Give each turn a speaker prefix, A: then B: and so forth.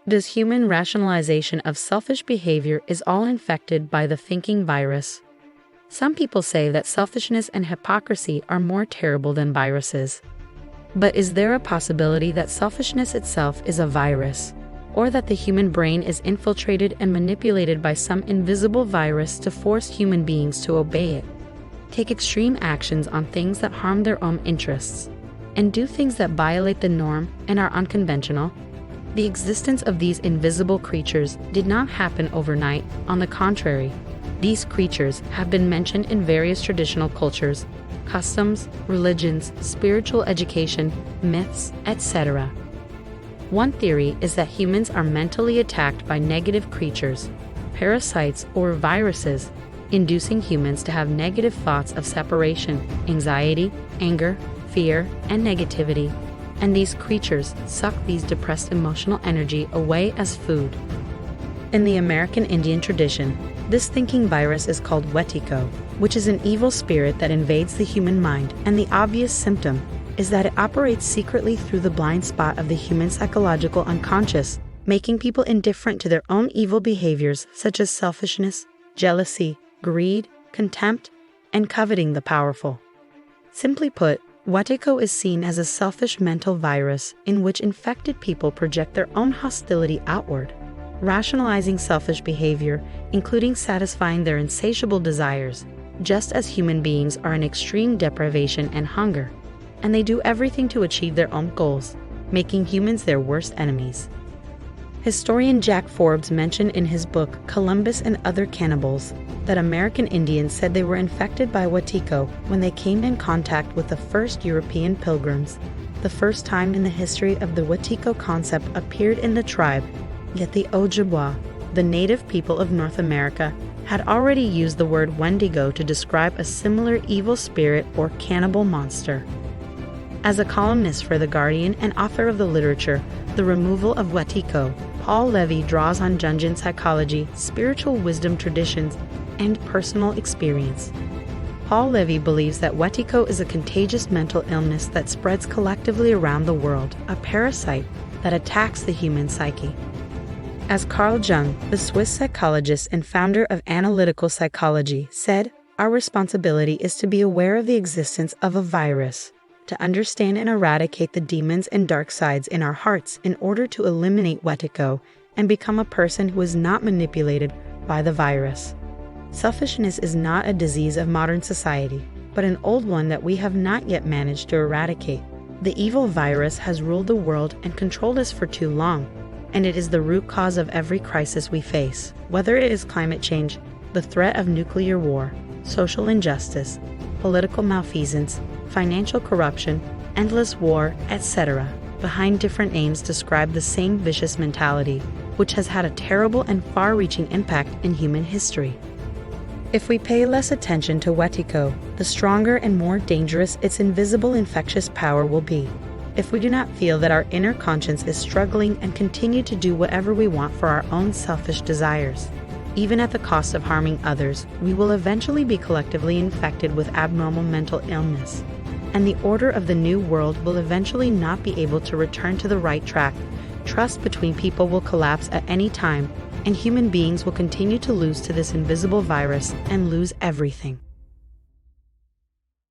A: Does human rationalization of selfish behavior is all infected by the thinking virus? Some people say that selfishness and hypocrisy are more terrible than viruses. But is there a possibility that selfishness itself is a virus, or that the human brain is infiltrated and manipulated by some invisible virus to force human beings to obey it, take extreme actions on things that harm their own interests, and do things that violate the norm and are unconventional? The existence of these invisible creatures did not happen overnight. On the contrary, these creatures have been mentioned in various traditional cultures, customs, religions, spiritual education, myths, etc. One theory is that humans are mentally attacked by negative creatures, parasites, or viruses, inducing humans to have negative thoughts of separation, anxiety, anger, fear, and negativity. And these creatures suck these depressed emotional energy away as food. In the American Indian tradition, this thinking virus is called Wetiko, which is an evil spirit that invades the human mind, and the obvious symptom is that it operates secretly through the blind spot of the human psychological unconscious, making people indifferent to their own evil behaviors such as selfishness, jealousy, greed, contempt, and coveting the powerful. Simply put, Wetiko is seen as a selfish mental virus in which infected people project their own hostility outward, rationalizing selfish behavior, including satisfying their insatiable desires, just as human beings are in extreme deprivation and hunger, and they do everything to achieve their own goals, making humans their worst enemies. Historian Jack Forbes mentioned in his book Columbus and Other Cannibals that American Indians said they were infected by Wetiko when they came in contact with the first European pilgrims. The first time in the history of the Wetiko concept appeared in the tribe, yet the Ojibwa, the native people of North America, had already used the word Wendigo to describe a similar evil spirit or cannibal monster. As a columnist for The Guardian and author of the literature The Removal of Wetiko, Paul Levy draws on Jungian psychology, spiritual wisdom traditions, and personal experience. Paul Levy believes that Wetiko is a contagious mental illness that spreads collectively around the world, a parasite that attacks the human psyche. As Carl Jung, the Swiss psychologist and founder of analytical psychology, said, "Our responsibility is to be aware of the existence of a virus, to understand and eradicate the demons and dark sides in our hearts in order to eliminate Wetiko and become a person who is not manipulated by the virus." Selfishness is not a disease of modern society, but an old one that we have not yet managed to eradicate. The evil virus has ruled the world and controlled us for too long, and it is the root cause of every crisis we face, whether it is climate change, the threat of nuclear war, social injustice, political malfeasance, financial corruption, endless war, etc. Behind different names describe the same vicious mentality, which has had a terrible and far-reaching impact in human history. If we pay less attention to Wetiko, the stronger and more dangerous its invisible infectious power will be. If we do not feel that our inner conscience is struggling and continue to do whatever we want for our own selfish desires, even at the cost of harming others, we will eventually be collectively infected with abnormal mental illness, and the order of the new world will eventually not be able to return to the right track. Trust between people will collapse at any time, and human beings will continue to lose to this invisible virus and lose everything.